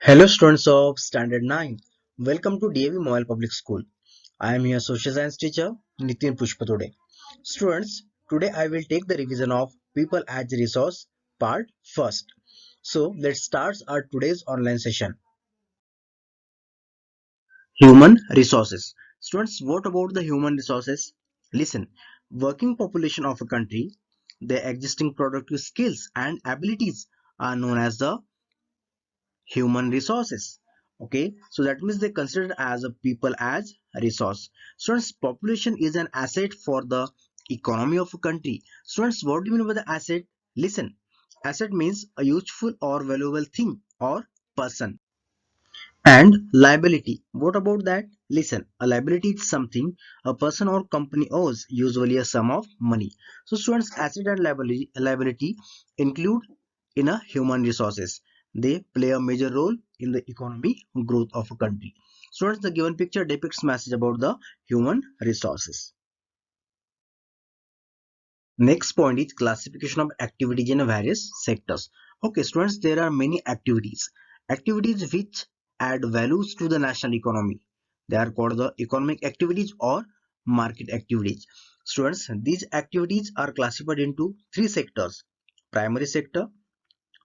Hello students of Standard 9. Welcome to DAV Mobile Public School. I am your social science teacher Nitin Pushpatode. Students, today I will take the revision of People as a Resource part first. So let's start our today's online session. Human resources. Students, what about the human resources? Listen, working population of a country, the existing productive skills and abilities are known as the human resources. Okay, so that means they consider as a people as a resource. Students, population is an asset for the economy of a country. Students, what do you mean by the asset? Listen, asset means a useful or valuable thing or person. And liability, what about that? Listen, a liability is something a person or company owes, usually a sum of money. So students, asset and liability include in a human resources. They play a major role in the economy growth of a country. Students, the given picture depicts message about the human resources. Next point is classification of activities in various sectors. Okay, students, there are many activities. Activities which add values to the national economy. They are called the economic activities or market activities. Students, these activities are classified into three sectors: primary sector,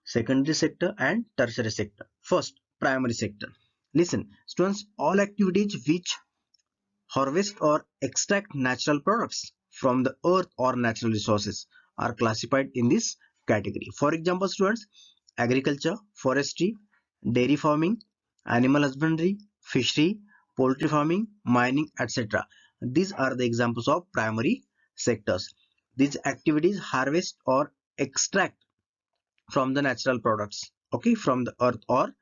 secondary sector, and tertiary sector. First, primary sector. Listen, students, all activities which harvest or extract natural products from the earth or natural resources are classified in this category. For example, students, agriculture, forestry, dairy farming, animal husbandry, fishery, poultry farming, mining, etc. These are the examples of primary sectors. These activities harvest or extract from the natural products, okay, from the earth or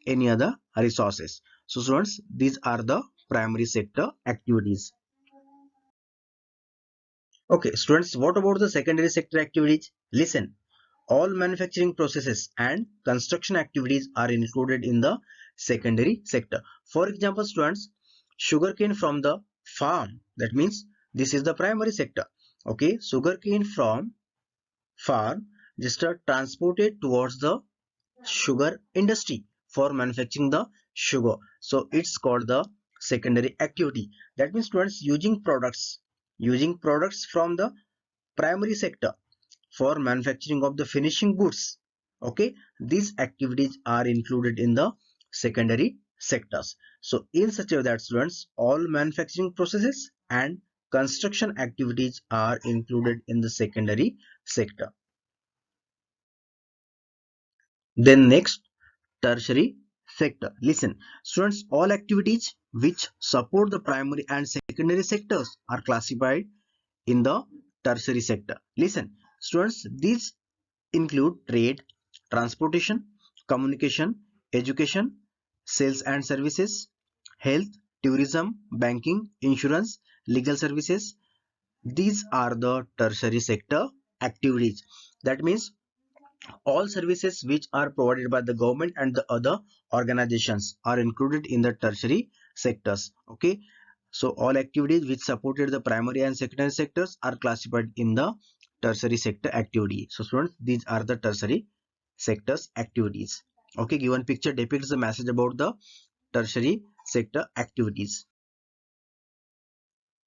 any other resources. So students, these are the primary sector activities. Okay, students, what about the secondary sector activities? Listen, all manufacturing processes and construction activities are included in the secondary sector. For example, students, sugarcane from the farm, that means this is the primary sector. Okay, sugarcane from farm just are transported towards the sugar industry for manufacturing the sugar. So it's called the secondary activity. That means students, using products from the primary sector for manufacturing of the finishing goods. Okay, these activities are included in the secondary sectors. So in such a way that students, all manufacturing processes and construction activities are included in the secondary sector. Then next, tertiary sector. Listen, students, all activities which support the primary and secondary sectors are classified in the tertiary sector. Listen, students, these include trade, transportation, communication, education, sales and services, health, tourism, banking, insurance, legal services. These are the tertiary sector activities. That means all services which are provided by the government and the other organizations are included in the tertiary sectors. Okay, so all activities which supported the primary and secondary sectors are classified in the tertiary sector activity. So students, these are the tertiary sectors activities. Okay, given picture depicts the message about the tertiary sector activities.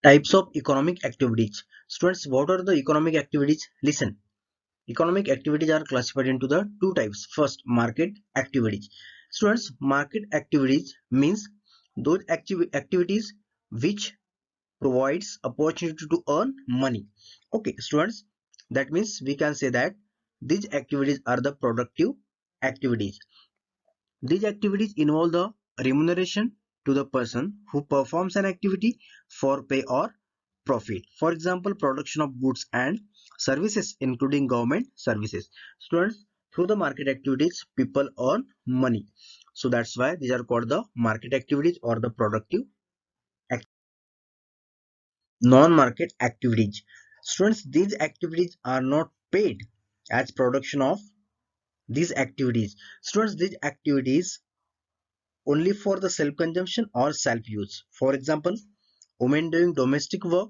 Types of economic activities. Students, what are the economic activities? Listen, economic activities are classified into the two types. First, market activities. Students, market activities means those activities which provides opportunity to earn money. Okay, students, that means we can say that these activities are the productive activities. These activities involve the remuneration to the person who performs an activity for pay or profit. For example, production of goods and services, including government services. Students, through the market activities, people earn money. So that's why these are called the market activities or the productive non-market activities. Students, these activities are not paid as production of these activities. Students, these activities only for the self-consumption or self-use. For example, women doing domestic work,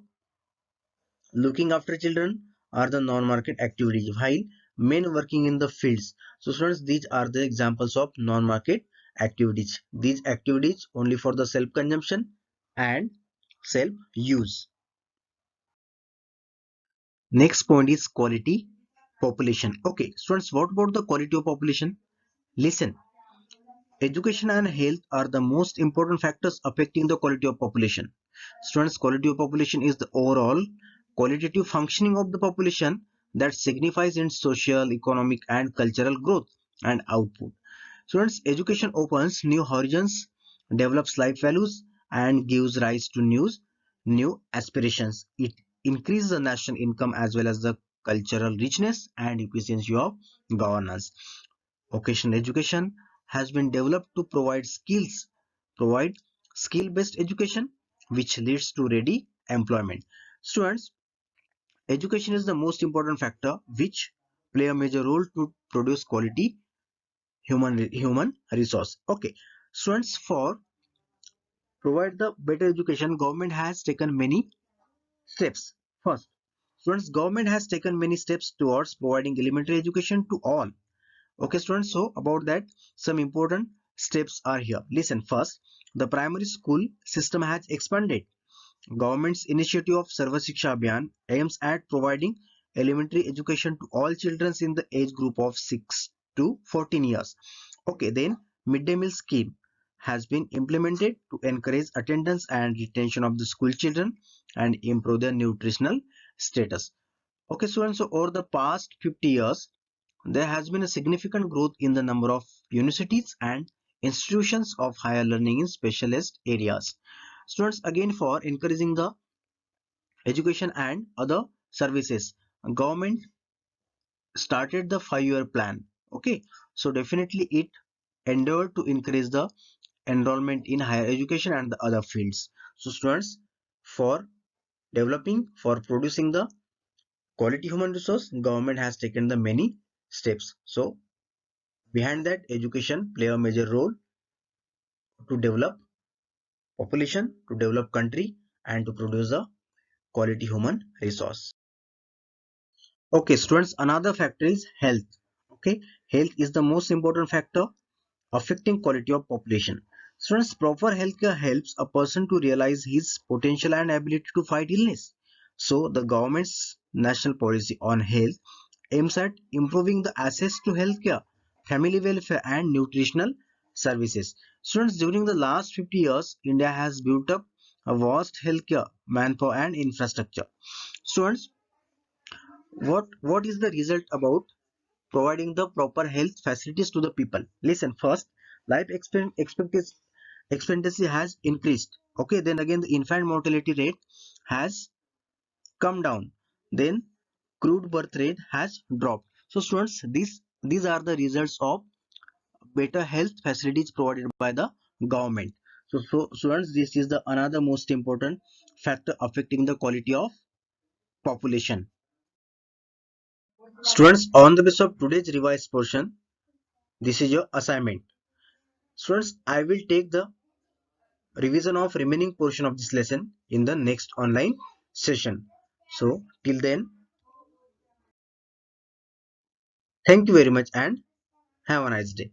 looking after children are the non-market activities, while men working in the fields. So students, these are the examples of non-market activities. These activities only for the self-consumption and self-use. Next point is quality population. Okay, students, what about the quality of population? Listen, education and health are the most important factors affecting the quality of population. Students, quality of population is the overall qualitative functioning of the population that signifies its social, economic, and cultural growth and output. Students, education opens new horizons, develops life values, and gives rise to new aspirations. It increases the national income as well as the cultural richness and efficiency of governance. Vocational education has been developed to provide skill-based education, which leads to ready employment. Students, education is the most important factor which play a major role to produce quality human resource. Okay, students, for provide the better education, government has taken many steps. First, students, government has taken many steps towards providing elementary education to all. Okay, students, so about that, some important steps are here. Listen, first, the primary school system has expanded. Government's initiative of Sarva Shiksha Abhiyan aims at providing elementary education to all children in the age group of 6 to 14 years. Okay, then midday meal scheme has been implemented to encourage attendance and retention of the school children and improve their nutritional status. Okay, so over the past 50 years, there has been a significant growth in the number of universities and institutions of higher learning in specialist areas. Students, again, for encouraging the education and other services, government started the 5-year plan. Okay, so definitely it endeavored to increase the enrollment in higher education and the other fields. So students, for for producing the quality human resource, government has taken the many steps. So behind that, education play a major role to develop population, to develop country, and to produce a quality human resource. Okay, students, another factor is health. Okay, health is the most important factor affecting quality of population. Students, proper healthcare helps a person to realize his potential and ability to fight illness. So the government's national policy on health aims at improving the access to healthcare, family welfare, and nutritional services. Students, during the last 50 years, India has built up a vast healthcare, manpower, and infrastructure. Students, what is the result about providing the proper health facilities to the people? Listen, first, expectancy has increased. Okay, then again, the infant mortality rate has come down. Then crude birth rate has dropped. So students, these are the results of better health facilities provided by the government. So students, this is the another most important factor affecting the quality of population. Students, on the basis of today's revised portion, this is your assignment. Students, I will take the revision of remaining portion of this lesson in the next online session. So till then, thank you very much and have a nice day.